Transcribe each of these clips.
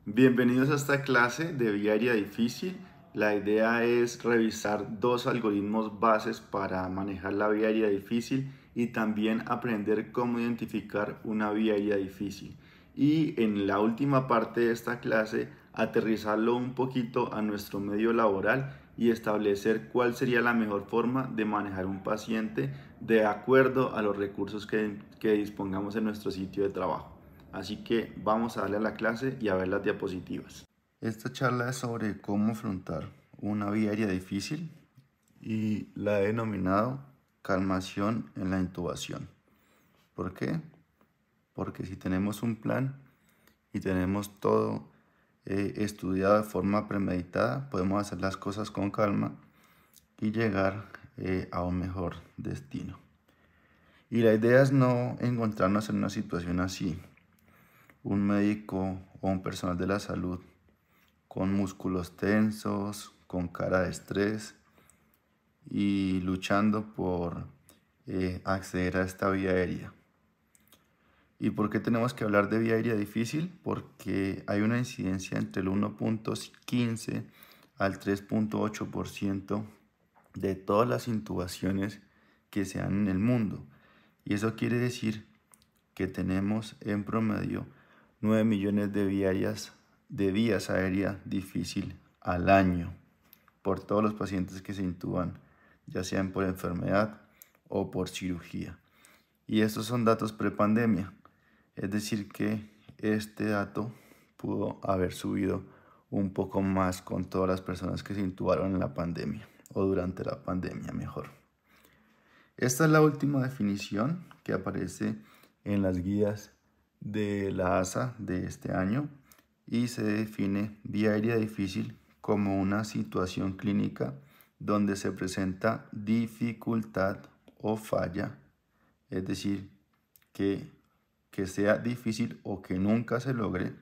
Bienvenidos a esta clase de vía aérea difícil. La idea es revisar dos algoritmos bases para manejar la vía aérea difícil y también aprender cómo identificar una vía aérea difícil. Y en la última parte de esta clase, aterrizarlo un poquito a nuestro medio laboral y establecer cuál sería la mejor forma de manejar un paciente de acuerdo a los recursos que dispongamos en nuestro sitio de trabajo. Así que vamos a darle a la clase y a ver las diapositivas. Esta charla es sobre cómo afrontar una vía aérea difícil y la he denominado calmación en la intubación. ¿Por qué? Porque si tenemos un plan y tenemos todo estudiado de forma premeditada, podemos hacer las cosas con calma y llegar a un mejor destino. Y la idea es no encontrarnos en una situación así. Un médico o un personal de la salud con músculos tensos, con cara de estrés y luchando por acceder a esta vía aérea. ¿Y por qué tenemos que hablar de vía aérea difícil? Porque hay una incidencia entre el 1.15 al 3.8% de todas las intubaciones que se dan en el mundo. Y eso quiere decir que tenemos en promedio 9 millones de vías aéreas difícil al año por todos los pacientes que se intuban, ya sean por enfermedad o por cirugía. Y estos son datos prepandemia, es decir que este dato pudo haber subido un poco más con todas las personas que se intubaron en la pandemia o durante la pandemia mejor. Esta es la última definición que aparece en las guías de la ASA de este año y se define vía aérea difícil como una situación clínica donde se presenta dificultad o falla, es decir, que sea difícil o que nunca se logre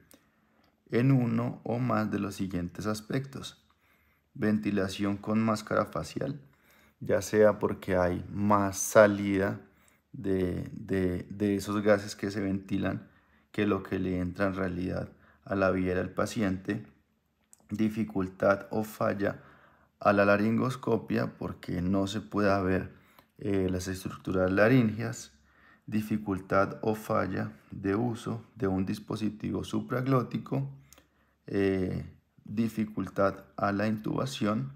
en uno o más de los siguientes aspectos. Ventilación con máscara facial, ya sea porque hay más salida de esos gases que se ventilan que lo que le entra en realidad a la vía del paciente. Dificultad o falla a la laringoscopia porque no se puede ver las estructuras laríngeas. Dificultad o falla de uso de un dispositivo supraglótico. Dificultad a la intubación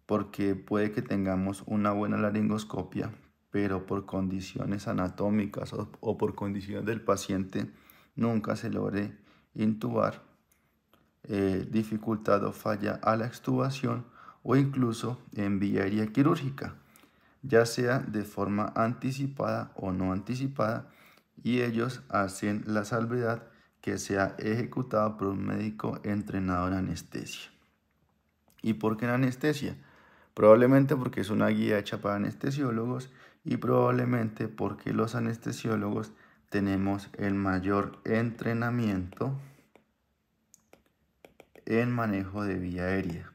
porque puede que tengamos una buena laringoscopia, pero por condiciones anatómicas o por condiciones del paciente nunca se logre intubar. Dificultad o falla a la extubación o incluso en vía aérea quirúrgica, ya sea de forma anticipada o no anticipada, y ellos hacen la salvedad que sea ejecutado por un médico entrenado en anestesia. ¿Y por qué en anestesia? Probablemente porque es una guía hecha para anestesiólogos y probablemente porque los anestesiólogos tenemos el mayor entrenamiento en manejo de vía aérea.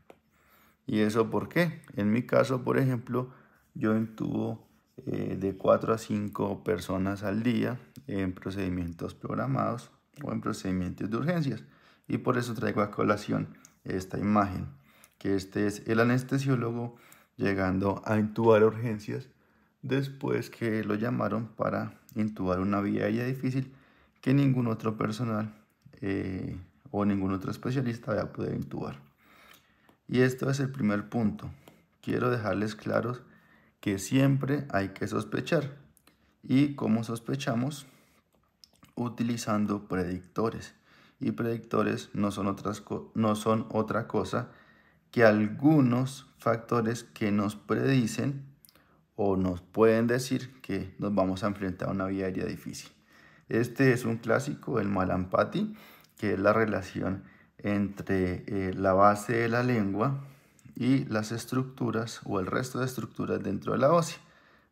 ¿Y eso por qué? En mi caso, por ejemplo, yo intubo de 4 a 5 personas al día en procedimientos programados o en procedimientos de urgencias. Y por eso traigo a colación esta imagen, que este es el anestesiólogo llegando a intubar urgencias después que lo llamaron para intubar una vía aérea difícil que ningún otro personal o ningún otro especialista había podido intubar. Y esto es el primer punto. Quiero dejarles claros que siempre hay que sospechar. ¿Y cómo sospechamos? Utilizando predictores. Y predictores no son otra cosa que algunos factores que nos predicen o nos pueden decir que nos vamos a enfrentar a una vía aérea difícil. Este es un clásico, el Mallampati, que es la relación entre la base de la lengua y las estructuras o el resto de estructuras dentro de la ósea,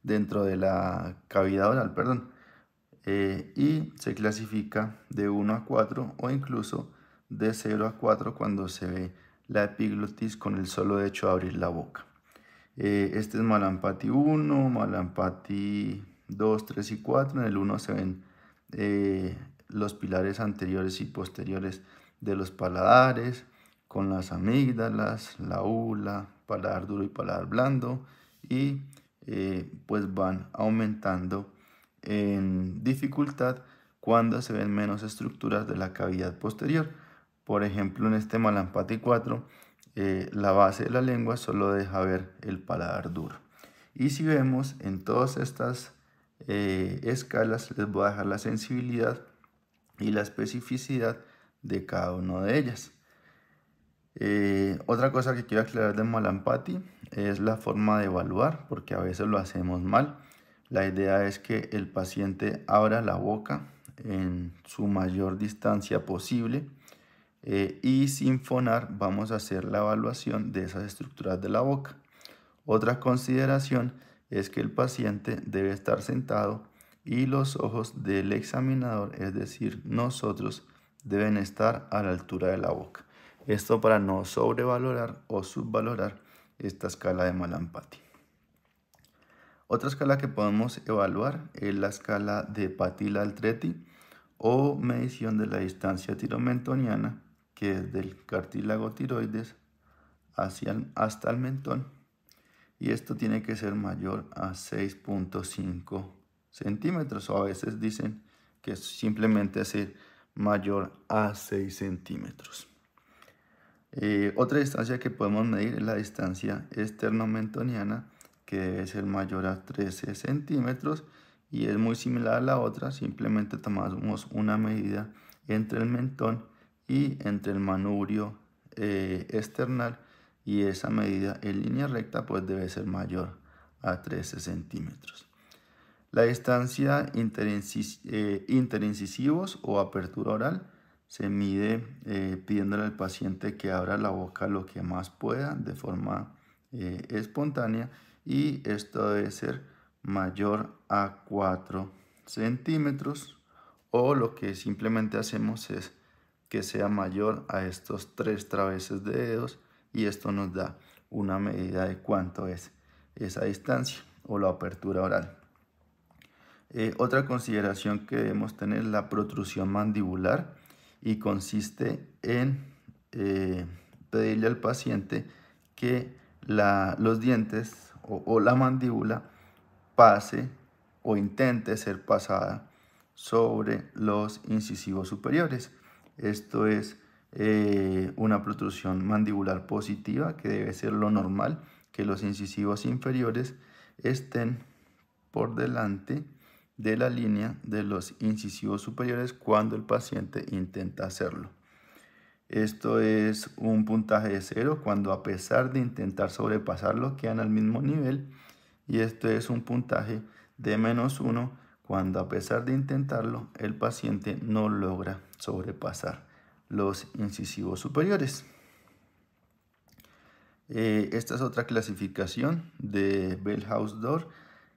dentro de la cavidad oral, perdón. Y se clasifica de 1 a 4 o incluso de 0 a 4 cuando se ve la epiglotis con el solo hecho de abrir la boca. Este es Mallampati 1, Mallampati 2, 3 y 4. En el 1 se ven los pilares anteriores y posteriores de los paladares, con las amígdalas, la úvula, paladar duro y paladar blando, y pues van aumentando en dificultad cuando se ven menos estructuras de la cavidad posterior. Por ejemplo, en este Malampati 4, la base de la lengua solo deja ver el paladar duro. Y si vemos en todas estas escalas, les voy a dejar la sensibilidad y la especificidad de cada una de ellas. Otra cosa que quiero aclarar de Malampati es la forma de evaluar, porque a veces lo hacemos mal. La idea es que el paciente abra la boca en su mayor distancia posible y sin fonar vamos a hacer la evaluación de esas estructuras de la boca. Otra consideración es que el paciente debe estar sentado y los ojos del examinador, es decir, nosotros, deben estar a la altura de la boca. Esto para no sobrevalorar o subvalorar esta escala de Malampati. Otra escala que podemos evaluar es la escala de Pattil-Altretti o medición de la distancia tiromentoniana, que es del cartílago tiroides hasta el mentón, y esto tiene que ser mayor a 6.5 centímetros, o a veces dicen que simplemente es mayor a 6 centímetros. Otra distancia que podemos medir es la distancia esternomentoniana, que debe ser mayor a 13 centímetros y es muy similar a la otra. Simplemente tomamos una medida entre el mentón y entre el manubrio esternal, y esa medida en línea recta pues debe ser mayor a 13 centímetros. La distancia interincisivos o apertura oral se mide pidiéndole al paciente que abra la boca lo que más pueda de forma espontánea, y esto debe ser mayor a 4 centímetros, o lo que simplemente hacemos es que sea mayor a estos 3 traveses de dedos, y esto nos da una medida de cuánto es esa distancia o la apertura oral. Otra consideración que debemos tener es la protrusión mandibular, y consiste en pedirle al paciente que los dientes o la mandíbula pase o intente ser pasada sobre los incisivos superiores. Esto es una protrusión mandibular positiva, que debe ser lo normal, que los incisivos inferiores estén por delante de la línea de los incisivos superiores cuando el paciente intenta hacerlo. Esto es un puntaje de 0 cuando, a pesar de intentar sobrepasarlo, quedan al mismo nivel, y esto es un puntaje de -1 cuando, a pesar de intentarlo, el paciente no logra sobrepasar los incisivos superiores. Esta es otra clasificación de Bell-House-Dor,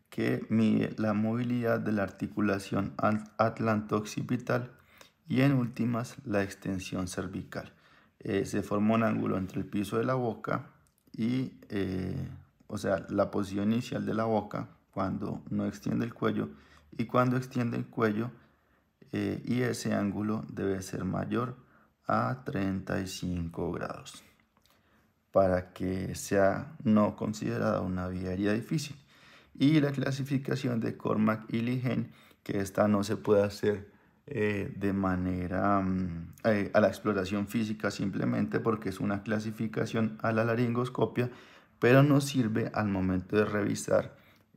que mide la movilidad de la articulación atlanto-occipital y, en últimas, la extensión cervical. Se forma un ángulo entre el piso de la boca y, o sea, la posición inicial de la boca cuando no extiende el cuello y cuando extiende el cuello, y ese ángulo debe ser mayor a 35 grados para que sea no considerada una vía aérea difícil. Y la clasificación de Cormack y Ligen, que esta no se puede hacer de manera a la exploración física, simplemente porque es una clasificación a la laringoscopia, pero nos sirve al momento de revisar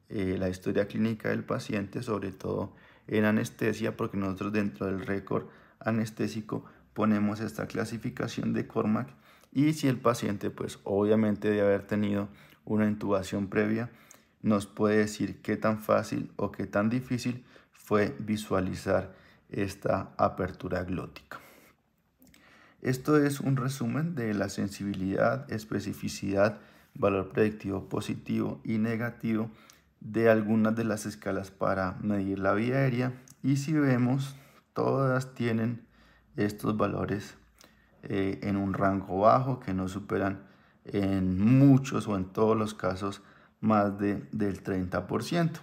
la historia clínica del paciente, sobre todo en anestesia, porque nosotros dentro del récord anestésico ponemos esta clasificación de Cormack, y si el paciente pues obviamente debe haber tenido una intubación previa, nos puede decir qué tan fácil o qué tan difícil fue visualizar esta apertura glótica. Esto es un resumen de la sensibilidad, especificidad, valor predictivo positivo y negativo de algunas de las escalas para medir la vía aérea, y si vemos, todas tienen estos valores en un rango bajo, que no superan en muchos o en todos los casos más del 30%.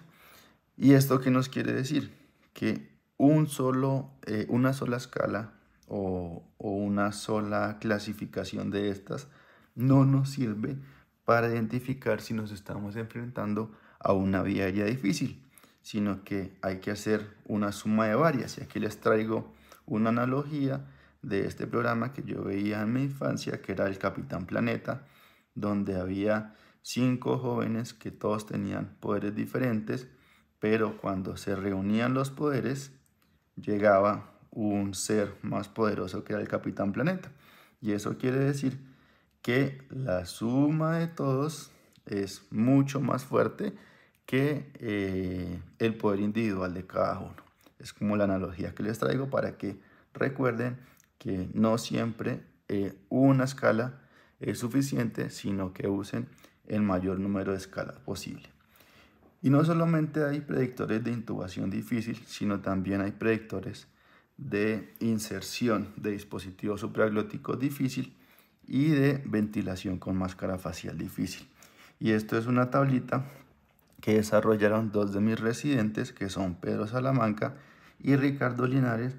¿Y esto qué nos quiere decir? Que una sola escala o una sola clasificación de estas no nos sirve para identificar si nos estamos enfrentando a una vía aérea difícil, sino que hay que hacer una suma de varias. Y aquí les traigo una analogía de este programa que yo veía en mi infancia, que era el Capitán Planeta, donde había 5 jóvenes que todos tenían poderes diferentes, pero cuando se reunían los poderes, llegaba un ser más poderoso que era el Capitán Planeta. Y eso quiere decir que la suma de todos es mucho más fuerte que el poder individual de cada uno. Es como la analogía que les traigo para que recuerden que no siempre una escala es suficiente, sino que usen el mayor número de escalas posible. Y no solamente hay predictores de intubación difícil, sino también hay predictores de inserción de dispositivos supraglóticos difícil y de ventilación con máscara facial difícil. Y esto es una tablita que desarrollaron 2 de mis residentes, que son Pedro Salamanca y Ricardo Linares,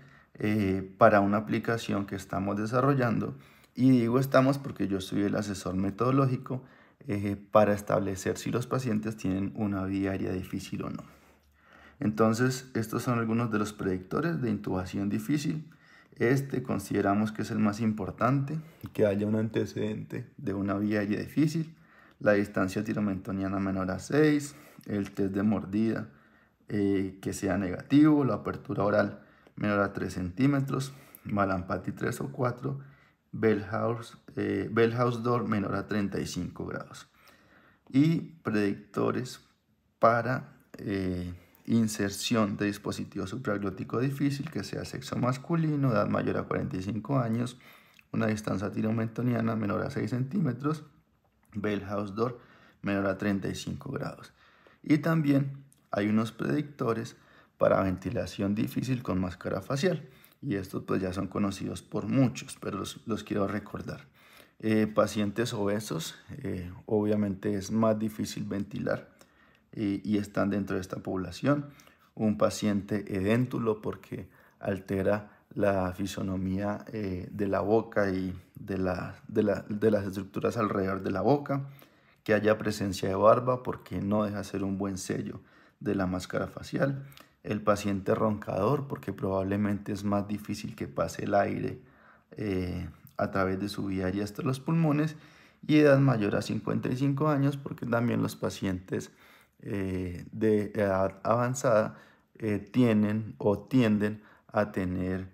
para una aplicación que estamos desarrollando. Y digo estamos porque yo soy el asesor metodológico para establecer si los pacientes tienen una vía aérea difícil o no. Entonces, estos son algunos de los predictores de intubación difícil. Este consideramos que es el más importante, que haya un antecedente de una vía aérea difícil, la distancia tiromentoniana menor a 6, el test de mordida que sea negativo, la apertura oral menor a 3 centímetros, Mallampati 3 o 4, Bell House Door menor a 35 grados. Y predictores para inserción de dispositivo supraglótico difícil, que sea sexo masculino, edad mayor a 45 años, una distancia tiromentoniana menor a 6 centímetros, Bell House Door menor a 35 grados. Y también hay unos predictores para ventilación difícil con máscara facial. Y estos pues ya son conocidos por muchos, pero los quiero recordar. Pacientes obesos, obviamente es más difícil ventilar y están dentro de esta población. Un paciente edéntulo porque altera la fisonomía de la boca y de las estructuras alrededor de la boca. Que haya presencia de barba porque no deja ser un buen sello de la máscara facial. El paciente roncador porque probablemente es más difícil que pase el aire a través de su vía aérea hasta los pulmones. Y edad mayor a 55 años porque también los pacientes de edad avanzada tienden a tener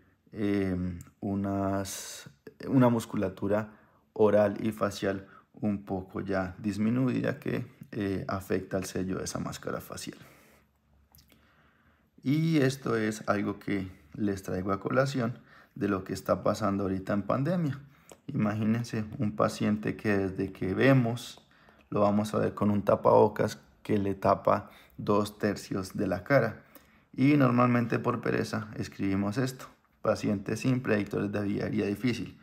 una musculatura oral y facial un poco ya disminuida que afecta al sello de esa máscara facial. Y esto es algo que les traigo a colación de lo que está pasando ahorita en pandemia. Imagínense un paciente que desde que vemos lo vamos a ver con un tapabocas que le tapa 2/3 de la cara. Y normalmente por pereza escribimos esto: paciente sin predictores de vía aérea difícil.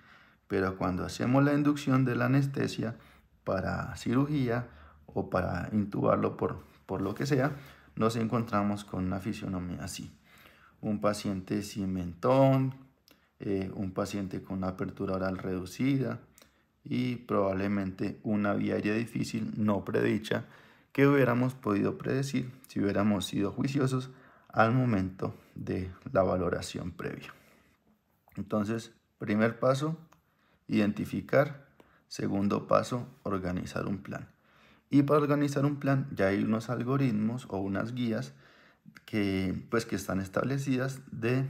Pero cuando hacemos la inducción de la anestesia para cirugía o para intubarlo por lo que sea, nos encontramos con una fisionomía así. Un paciente sin mentón, un paciente con una apertura oral reducida y probablemente una vía aérea difícil no predicha que hubiéramos podido predecir si hubiéramos sido juiciosos al momento de la valoración previa. Entonces, primer paso, identificar. Segundo paso, organizar un plan. Y para organizar un plan ya hay unos algoritmos o unas guías que están establecidas de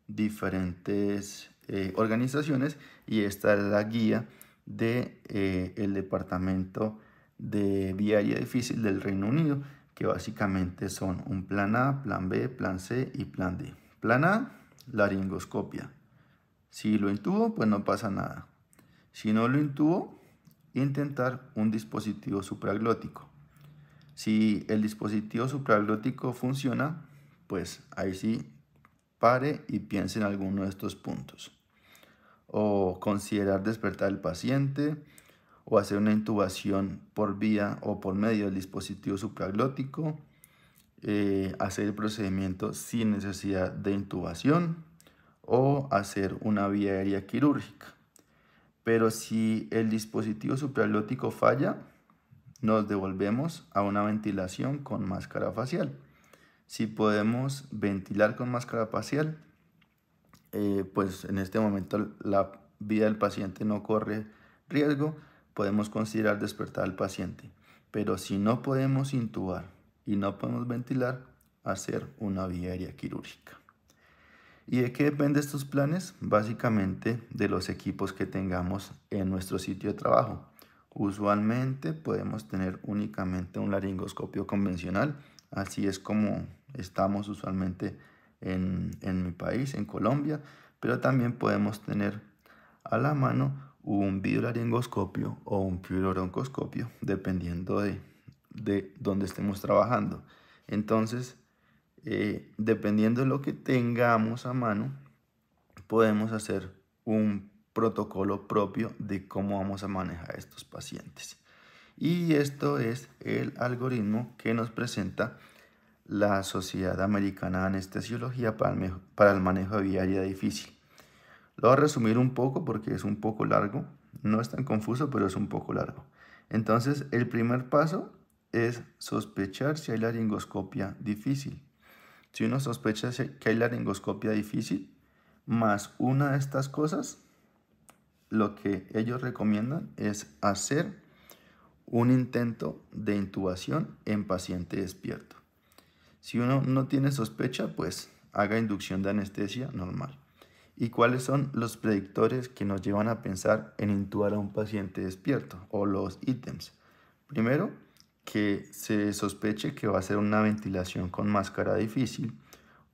diferentes organizaciones, y esta es la guía del Departamento de Vía Aérea Difícil del Reino Unido, que básicamente son un plan A, plan B, plan C y plan D. Plan A, laringoscopia. Si lo intubo, pues no pasa nada. Si no lo intubo, intentar un dispositivo supraglótico. Si el dispositivo supraglótico funciona, pues ahí sí pare y piense en alguno de estos puntos. O considerar despertar al paciente, o hacer una intubación por vía o por medio del dispositivo supraglótico, hacer el procedimiento sin necesidad de intubación, o hacer una vía aérea quirúrgica. Pero si el dispositivo supraglótico falla, nos devolvemos a una ventilación con máscara facial. Si podemos ventilar con máscara facial, pues en este momento la vida del paciente no corre riesgo, podemos considerar despertar al paciente. Pero si no podemos intubar y no podemos ventilar, hacer una vía aérea quirúrgica. ¿Y de qué dependen estos planes? Básicamente de los equipos que tengamos en nuestro sitio de trabajo. Usualmente podemos tener únicamente un laringoscopio convencional, así es como estamos usualmente en mi país, en Colombia, pero también podemos tener a la mano un videolaringoscopio o un fluorobroncoscopio, dependiendo de dónde estemos trabajando. Entonces, dependiendo de lo que tengamos a mano, podemos hacer un protocolo propio de cómo vamos a manejar a estos pacientes. Y esto es el algoritmo que nos presenta la Sociedad Americana de Anestesiología para el manejo de vía aérea difícil. Lo voy a resumir un poco porque es un poco largo, no es tan confuso, pero es un poco largo. Entonces, el primer paso es sospechar si hay laringoscopia difícil. Si uno sospecha que hay laringoscopia difícil, más una de estas cosas, lo que ellos recomiendan es hacer un intento de intubación en paciente despierto. Si uno no tiene sospecha, pues haga inducción de anestesia normal. ¿Y cuáles son los predictores que nos llevan a pensar en intubar a un paciente despierto o los ítems? Primero, que se sospeche que va a ser una ventilación con máscara difícil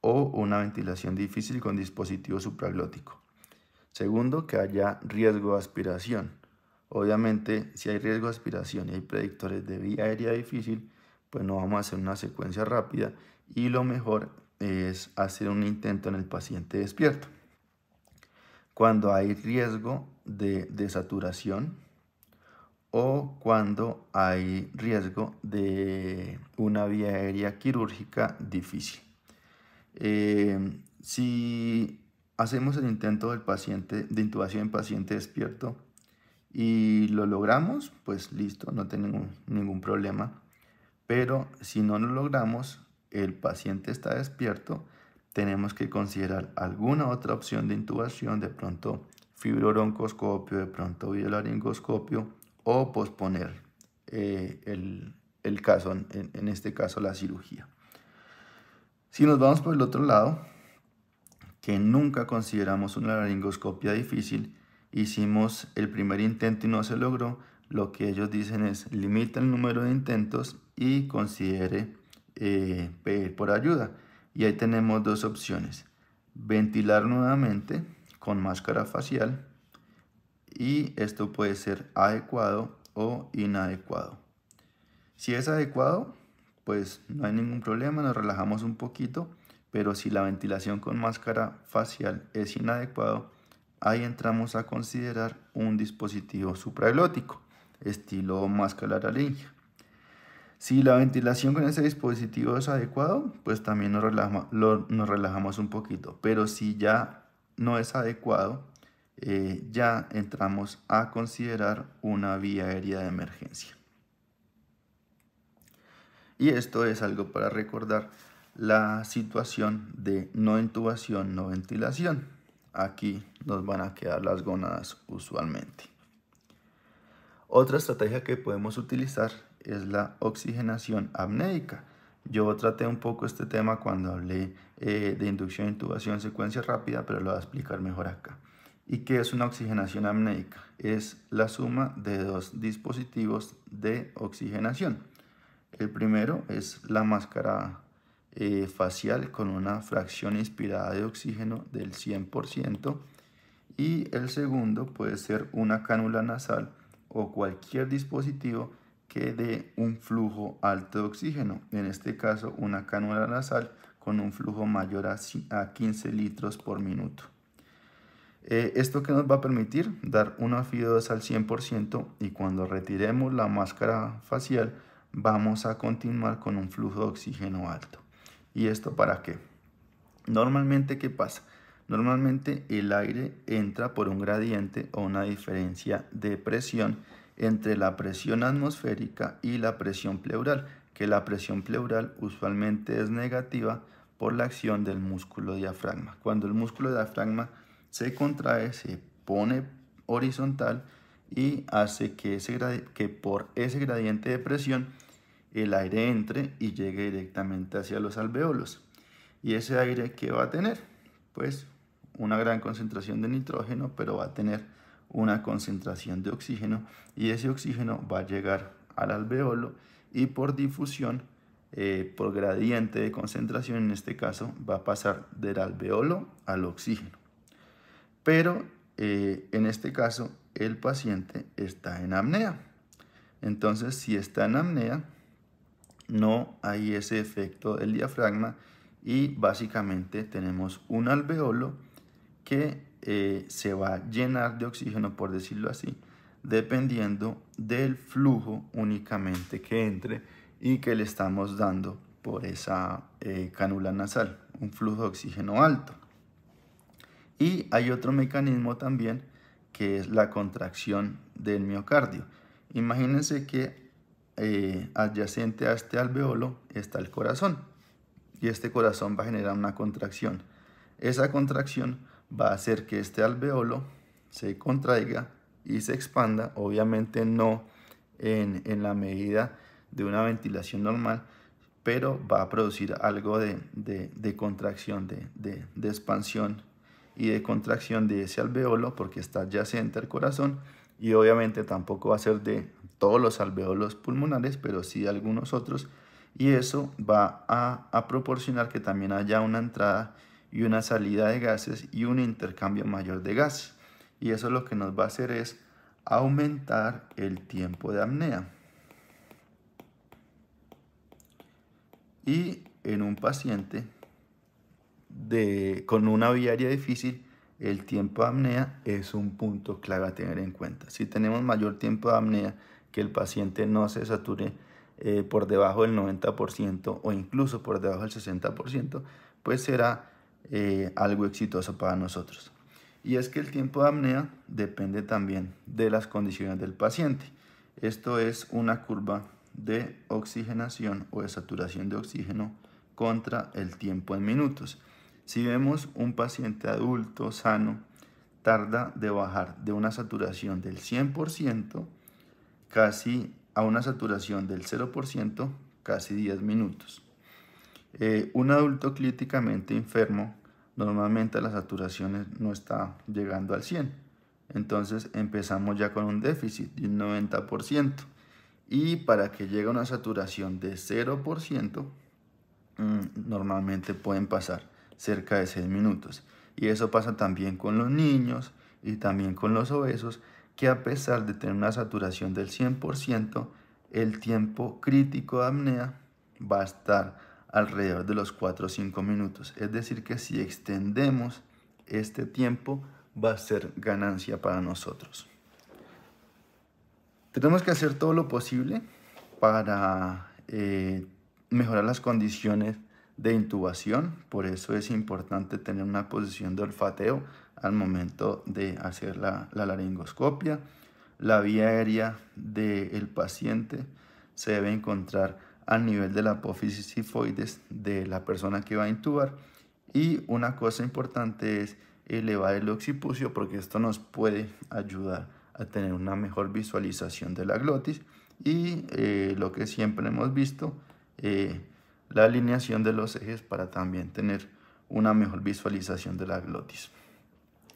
o una ventilación difícil con dispositivo supraglótico. Segundo, que haya riesgo de aspiración. Obviamente, si hay riesgo de aspiración y hay predictores de vía aérea difícil, pues no vamos a hacer una secuencia rápida y lo mejor es hacer un intento en el paciente despierto. Cuando hay riesgo de saturación o cuando hay riesgo de una vía aérea quirúrgica difícil. Si hacemos el intento de intubación en paciente despierto y lo logramos, pues listo, no tenemos ningún problema. Pero si no lo logramos, el paciente está despierto, tenemos que considerar alguna otra opción de intubación, de pronto fibrobroncoscopio, de pronto videolaringoscopio, o posponer el caso, en este caso la cirugía. Si nos vamos por el otro lado, que nunca consideramos una laringoscopia difícil, hicimos el primer intento y no se logró, lo que ellos dicen es limita el número de intentos y considere pedir por ayuda. Y ahí tenemos dos opciones: ventilar nuevamente con máscara facial, y esto puede ser adecuado o inadecuado. Si es adecuado, pues no hay ningún problema, nos relajamos un poquito, pero si la ventilación con máscara facial es inadecuado, ahí entramos a considerar un dispositivo supraglótico, estilo máscara laringe. Si la ventilación con ese dispositivo es adecuado, pues también nos relajamos un poquito, pero si ya no es adecuado, ya entramos a considerar una vía aérea de emergencia. Y esto es algo para recordar la situación de no intubación, no ventilación. Aquí nos van a quedar las gónadas usualmente. Otra estrategia que podemos utilizar es la oxigenación apneica. Yo traté un poco este tema cuando hablé de inducción, intubación, secuencia rápida, pero lo voy a explicar mejor acá. ¿Y qué es una oxigenación apneica? Es la suma de dos dispositivos de oxigenación. El primero es la máscara facial con una fracción inspirada de oxígeno del 100%, y el segundo puede ser una cánula nasal o cualquier dispositivo que dé un flujo alto de oxígeno, en este caso una cánula nasal con un flujo mayor a 15 litros por minuto. ¿Esto que nos va a permitir? Dar una FIO2 al 100%, y cuando retiremos la máscara facial vamos a continuar con un flujo de oxígeno alto. ¿Y esto para qué? Normalmente, ¿qué pasa? Normalmente el aire entra por un gradiente o una diferencia de presión entre la presión atmosférica y la presión pleural, que la presión pleural usualmente es negativa por la acción del músculo diafragma. Cuando el músculo diafragma se contrae, se pone horizontal y hace que por ese gradiente de presión el aire entre y llegue directamente hacia los alveolos. ¿Y ese aire qué va a tener? Pues una gran concentración de nitrógeno, pero va a tener una concentración de oxígeno, y ese oxígeno va a llegar al alveolo y por difusión, por gradiente de concentración en este caso, va a pasar del alveolo al oxígeno. Pero en este caso el paciente está en apnea. Entonces, si está en apnea, no hay ese efecto del diafragma y básicamente tenemos un alveolo que se va a llenar de oxígeno, por decirlo así, dependiendo del flujo únicamente que entre y que le estamos dando por esa cánula nasal, un flujo de oxígeno alto. Y hay otro mecanismo también que es la contracción del miocardio. Imagínense que adyacente a este alveolo está el corazón y este corazón va a generar una contracción. Esa contracción va a hacer que este alveolo se contraiga y se expanda, obviamente no en la medida de una ventilación normal, pero va a producir algo de contracción, de expansión y de contracción de ese alveolo porque está adyacente al corazón, y obviamente tampoco va a ser de todos los alveolos pulmonares, pero sí de algunos otros, y eso va a proporcionar que también haya una entrada y una salida de gases y un intercambio mayor de gases, y eso lo que nos va a hacer es aumentar el tiempo de apnea. Y en un paciente con una vía aérea difícil, el tiempo de apnea es un punto clave a tener en cuenta. Si tenemos mayor tiempo de apnea, que el paciente no se sature por debajo del 90% o incluso por debajo del 60%, pues será algo exitoso para nosotros. Y es que el tiempo de apnea depende también de las condiciones del paciente. Esto es una curva de oxigenación o de saturación de oxígeno contra el tiempo en minutos. Si vemos un paciente adulto sano, tarda de bajar de una saturación del 100% casi a una saturación del 0%, casi 10 minutos. Un adulto críticamente enfermo, normalmente la saturación no está llegando al 100%. Entonces empezamos ya con un déficit de un 90%. Y para que llegue a una saturación de 0%, normalmente pueden pasar cerca de 6 minutos. Y eso pasa también con los niños y también con los obesos, que a pesar de tener una saturación del 100%, el tiempo crítico de apnea va a estar alrededor de los 4 o 5 minutos. Es decir, que si extendemos este tiempo, va a ser ganancia para nosotros. Tenemos que hacer todo lo posible para mejorar las condiciones de intubación. Por eso es importante tener una posición de olfateo al momento de hacer la laringoscopia. La vía aérea del paciente se debe encontrar al nivel de la apófisis sifoides de la persona que va a intubar. Y una cosa importante es elevar el occipucio, porque esto nos puede ayudar a tener una mejor visualización de la glotis. Y lo que siempre hemos visto, la alineación de los ejes para también tener una mejor visualización de la glotis.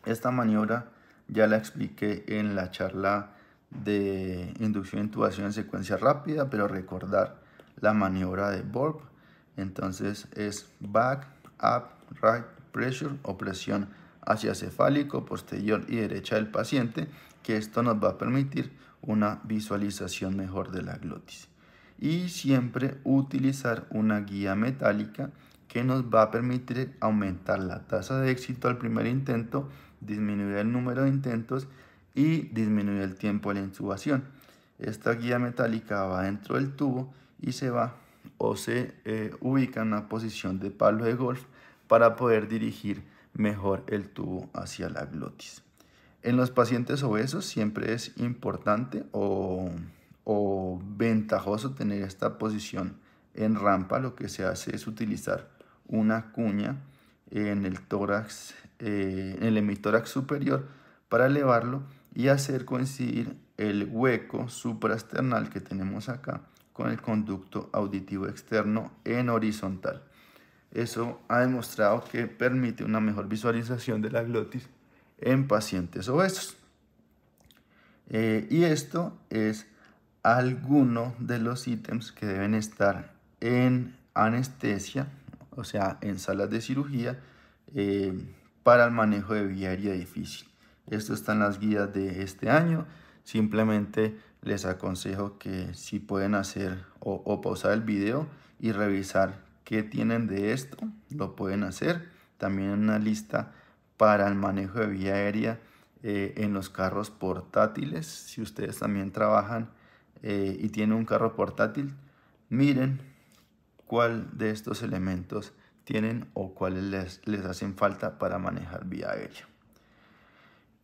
Esta maniobra ya la expliqué en la charla de inducción e intubación en secuencia rápida, pero recordar la maniobra de Borg. Entonces es back, up, right, pressure o presión hacia cefálico, posterior y derecha del paciente, que esto nos va a permitir una visualización mejor de la glotis. Y siempre utilizar una guía metálica que nos va a permitir aumentar la tasa de éxito al primer intento, disminuir el número de intentos y disminuir el tiempo de la intubación. Esta guía metálica va dentro del tubo y se ubica en una posición de palo de golf para poder dirigir mejor el tubo hacia la glotis. En los pacientes obesos siempre es importante o ventajoso tener esta posición en rampa. Lo que se hace es utilizar una cuña en el tórax, en el hemitórax superior, para elevarlo y hacer coincidir el hueco supraesternal que tenemos acá con el conducto auditivo externo en horizontal. Eso ha demostrado que permite una mejor visualización de la glotis en pacientes obesos. Y esto es alguno de los ítems que deben estar en anestesia, o sea, en salas de cirugía, para el manejo de vía aérea difícil. Esto está en las guías de este año. Simplemente les aconsejo que si pueden hacer o pausar el video y revisar qué tienen de esto, lo pueden hacer. También una lista para el manejo de vía aérea en los carros portátiles. Si ustedes también trabajan y tienen un carro portátil, miren cuál de estos elementos tienen o cuáles les hacen falta para manejar vía aérea.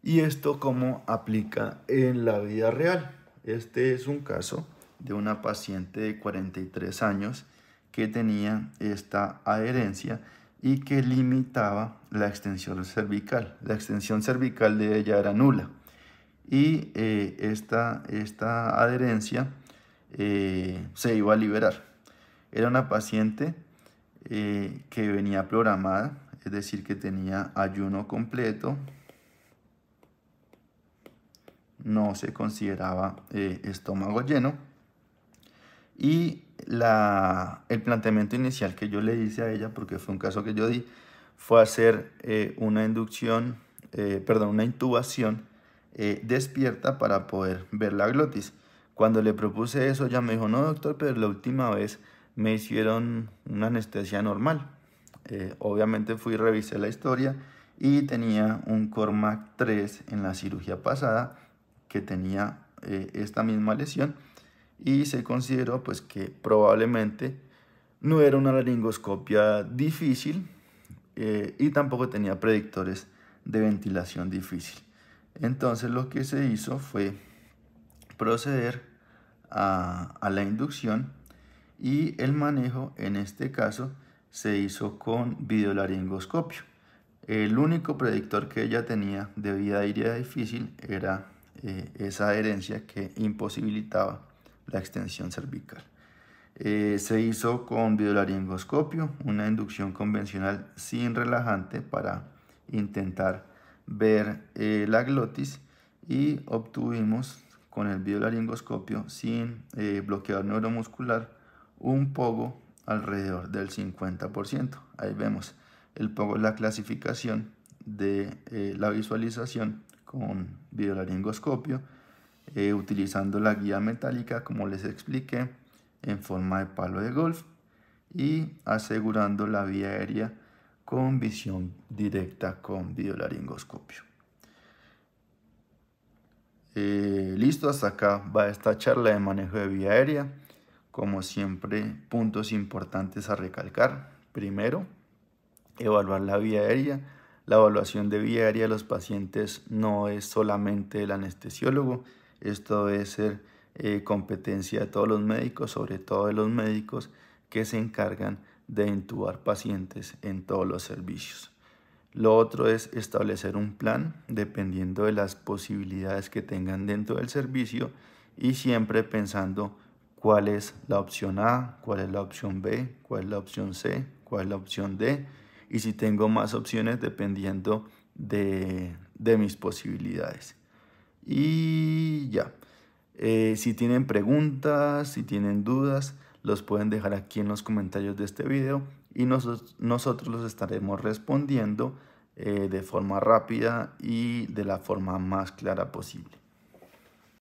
Y esto cómo aplica en la vida real. Este es un caso de una paciente de 43 años que tenía esta adherencia y que limitaba la extensión cervical. La extensión cervical de ella era nula. Y esta adherencia se iba a liberar. Era una paciente que venía programada, es decir, que tenía ayuno completo, no se consideraba estómago lleno, y el planteamiento inicial que yo le hice a ella, porque fue un caso que yo di, fue hacer una intubación despierta para poder ver la glotis. Cuando le propuse eso, ella me dijo: no, doctor, pero la última vez me hicieron una anestesia normal. Obviamente fui y revisé la historia y tenía un Cormac 3 en la cirugía pasada que tenía esta misma lesión, y se consideró pues que probablemente no era una laringoscopia difícil y tampoco tenía predictores de ventilación difícil. Entonces lo que se hizo fue proceder a la inducción, y el manejo en este caso se hizo con videolaringoscopio. El único predictor que ella tenía de vía aérea difícil era esa adherencia que imposibilitaba la extensión cervical. Se hizo con videolaringoscopio, una inducción convencional sin relajante para intentar ver la glotis, y obtuvimos con el videolaringoscopio sin bloqueador neuromuscular un POGO alrededor del 50%. Ahí vemos, el POGO es la clasificación de la visualización con videolaringoscopio, utilizando la guía metálica, como les expliqué, en forma de palo de golf, y asegurando la vía aérea con visión directa con videolaringoscopio. Listo, hasta acá va esta charla de manejo de vía aérea. Como siempre, puntos importantes a recalcar. Primero, evaluar la vía aérea. La evaluación de vía aérea de los pacientes no es solamente del anestesiólogo. Esto debe ser competencia de todos los médicos, sobre todo de los médicos que se encargan de intubar pacientes en todos los servicios. Lo otro es establecer un plan dependiendo de las posibilidades que tengan dentro del servicio, y siempre pensando cuál es la opción A, cuál es la opción B, cuál es la opción C, cuál es la opción D, y si tengo más opciones dependiendo de mis posibilidades. Y ya, si tienen preguntas, si tienen dudas, los pueden dejar aquí en los comentarios de este video, y nosotros los estaremos respondiendo de forma rápida y de la forma más clara posible.